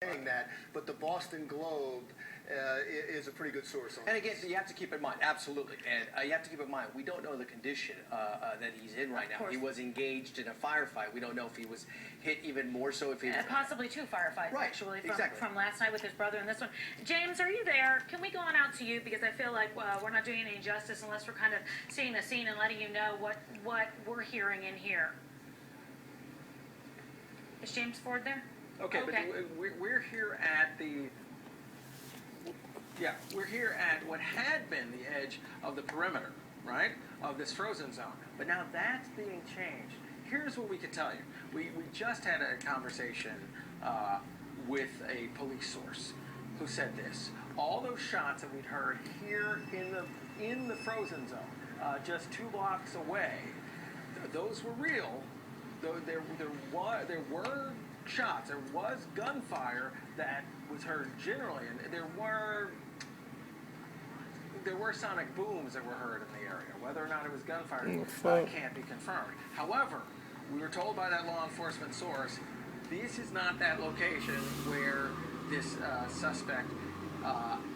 saying that, but the Boston Globe is a pretty good source on And again, you have to keep in mind, absolutely, and you have to keep in mind, we don't know the condition that he's in right now. He was engaged in a firefight. We don't know if he was hit even more so if he was... possibly two firefights, right, actually, exactly. from last night with his brother and this one. James, are you there? Can we go on out to you? Because I feel like we're not doing any justice unless we're kind of seeing the scene and letting you know what we're hearing in here. Is James Ford there? Okay, but we're here at the... Yeah, we're here at what had been the edge of the perimeter, right, of this frozen zone. But now that's being changed. Here's what we can tell you. We just had a conversation with a police source who said this. All those shots that we'd heard here in the frozen zone, just 2 blocks away, those were real. There were shots. There was gunfire that was heard generally, and there were sonic booms that were heard in the area. Whether or not it was gunfire can't be confirmed. However, we were told by that law enforcement source, this is not that location where this suspect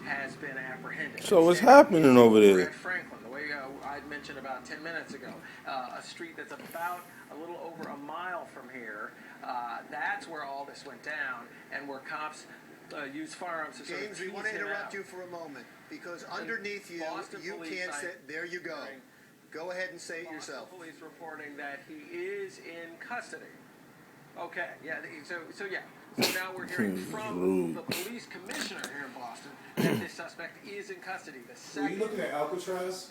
has been apprehended. So what's happening over there? We're at Franklin, the way I mentioned about 10 minutes ago, a street that's about a little over a mile from here. That's where all this went down, and where cops use firearms to sort of James, we want to interrupt you for a moment, because underneath you, you can't say, there you go. Go ahead and say it yourself. Police reporting that he is in custody. Okay, yeah, so yeah. So now we're hearing from the police commissioner here in Boston that this suspect is in custody. The second... Were you looking at Alcatraz?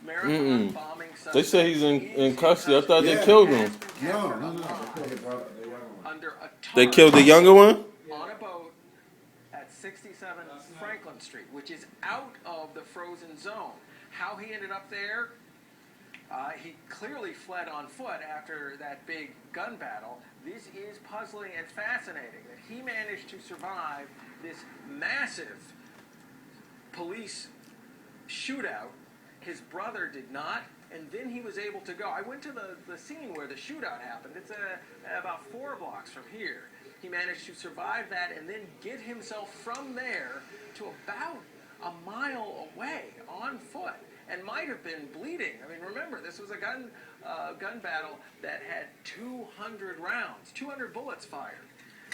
Marathon bombing suspect. They say he's in custody. I thought they killed him. No. They killed the younger one? On a boat at 67 Franklin Street, which is out of the frozen zone. How he ended up there, he clearly fled on foot after that big gun battle. This is puzzling and fascinating that he managed to survive this massive police shootout. His brother did not, and then he was able to go. I went to the scene where the shootout happened. It's about 4 blocks from here. He managed to survive that and then get himself from there to about a mile away on foot, and might have been bleeding. I mean, remember, this was a gun battle that had 200 rounds, 200 bullets fired.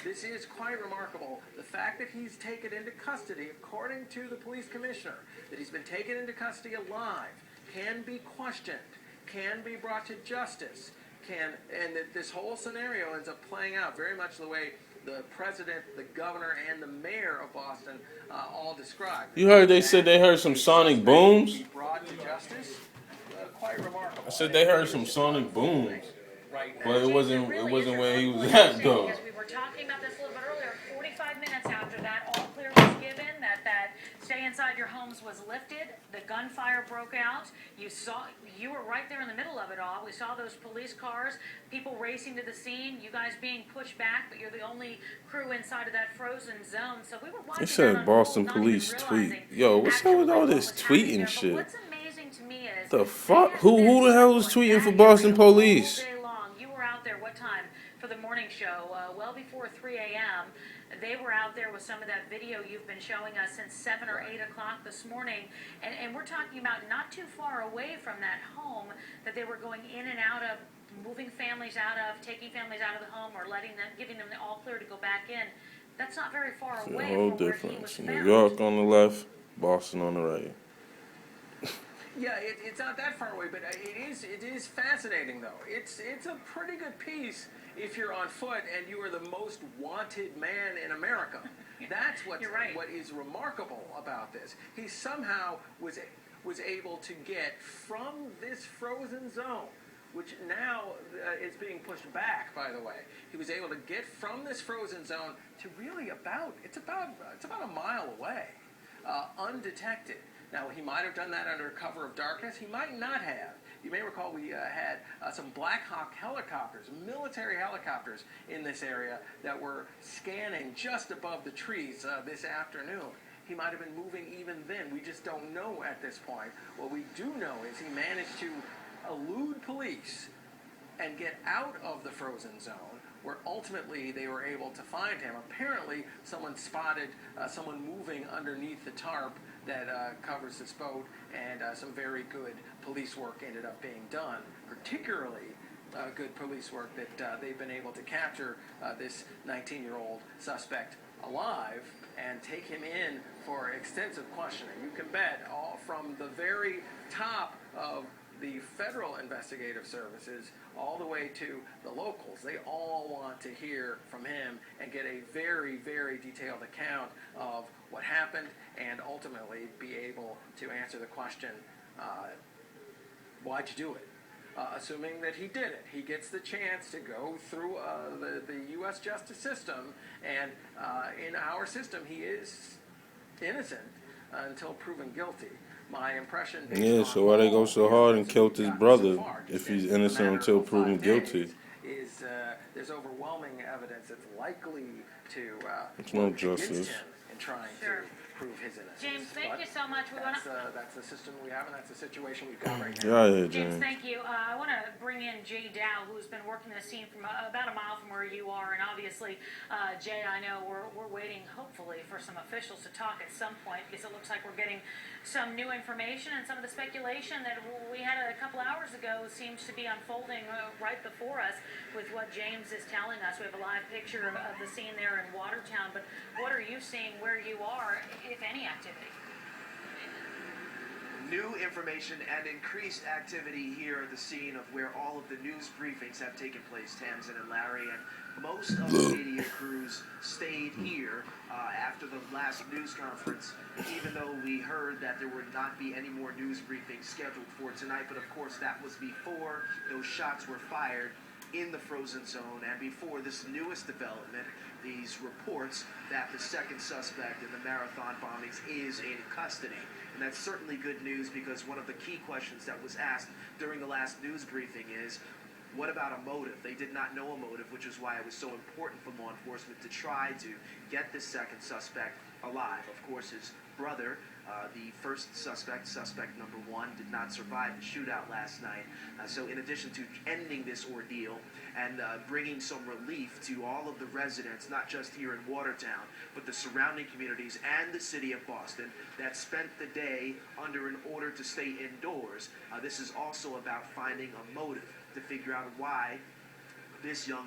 This is quite remarkable. The fact that he's taken into custody, according to the police commissioner, that he's been taken into custody alive, can be questioned, can be brought to justice, and that this whole scenario ends up playing out very much the way the president, the governor, and the mayor of Boston all described. You heard they said they heard some sonic booms? Brought to justice, quite remarkable. I said they heard some sonic booms. Right now. But it wasn't where he was at, though. Because we were talking about this a little bit earlier. 45 minutes after that all clear was given, that stay inside your homes was lifted, the gunfire broke out. You were right there in the middle of it all. We saw those police cars, people racing to the scene, you guys being pushed back, but you're the only crew inside of that frozen zone. So we were watching. They said Boston police tweet. Yo, what's up with all this tweeting shit? What's amazing to me is the fuck? Who the hell was tweeting for Boston police? You were out there what time for the morning show? Well before 3 a.m. They were out there with some of that video you've been showing us since 7 or 8 o'clock this morning. And we're talking about not too far away from that home that they were going in and out of, moving families out of, taking families out of the home, or giving them the all clear to go back in. That's not very far away It's a whole from where he was difference. found. New York on the left, Boston on the right. Yeah, it's not that far away, but it is fascinating though. It's a pretty good piece if you're on foot and you are the most wanted man in America. That's what is remarkable about this. He somehow was able to get from this frozen zone, which now is being pushed back, by the way. He was able to get from this frozen zone to really about a mile away, undetected. Now, he might have done that under cover of darkness. He might not have. You may recall we had some Black Hawk helicopters, military helicopters in this area that were scanning just above the trees this afternoon. He might have been moving even then. We just don't know at this point. What we do know is he managed to elude police and get out of the frozen zone where ultimately they were able to find him. Apparently, someone spotted someone moving underneath the tarp that covers this boat, and some very good police work ended up being done, particularly good police work that they've been able to capture this 19-year-old suspect alive and take him in for extensive questioning. You can bet all from the very top of the federal investigative services all the way to the locals. They all want to hear from him and get a very, very detailed account of what happened and ultimately be able to answer the question, why'd you do it? Assuming that he did it. He gets the chance to go through the U.S. justice system, and in our system he is innocent until proven guilty. My impression based Yeah, on so why they go so all hard and the killed his evidence brother so far, if just he's in a innocent matter until of proven 5 days, guilty? Is there's overwhelming evidence that's likely to It's no work against justice. him in trying Sure. to prove his innocence. James, thank But you so much. We want to. that's the system we have, and that's the situation we've got right now. Yeah, James, James. thank you. I want to bring in Jay Dow, who's been working this scene from about a mile from where you are. And obviously, Jay, I know we're waiting, hopefully, for some officials to talk at some point because it looks like we're getting some new information, and some of the speculation that we had a couple hours ago seems to be unfolding right before us with what James is telling us. We have a live picture of the scene there in Watertown, but what are you seeing where you are, if any activity? New information and increased activity here at the scene of where all of the news briefings have taken place, Tamsin and Larry, and most of the media crews stayed here after the last news conference, even though we heard that there would not be any more news briefings scheduled for tonight. But of course, that was before those shots were fired in the frozen zone and before this newest development, these reports that the second suspect in the marathon bombings is in custody. And that's certainly good news, because one of the key questions that was asked during the last news briefing is, what about a motive? They did not know a motive, which is why it was so important for law enforcement to try to get this second suspect alive. Of course, his brother, the first suspect, suspect number 1, did not survive the shootout last night. So in addition to ending this ordeal and bringing some relief to all of the residents, not just here in Watertown, but the surrounding communities and the city of Boston that spent the day under an order to stay indoors, this is also about finding a motive to figure out why this young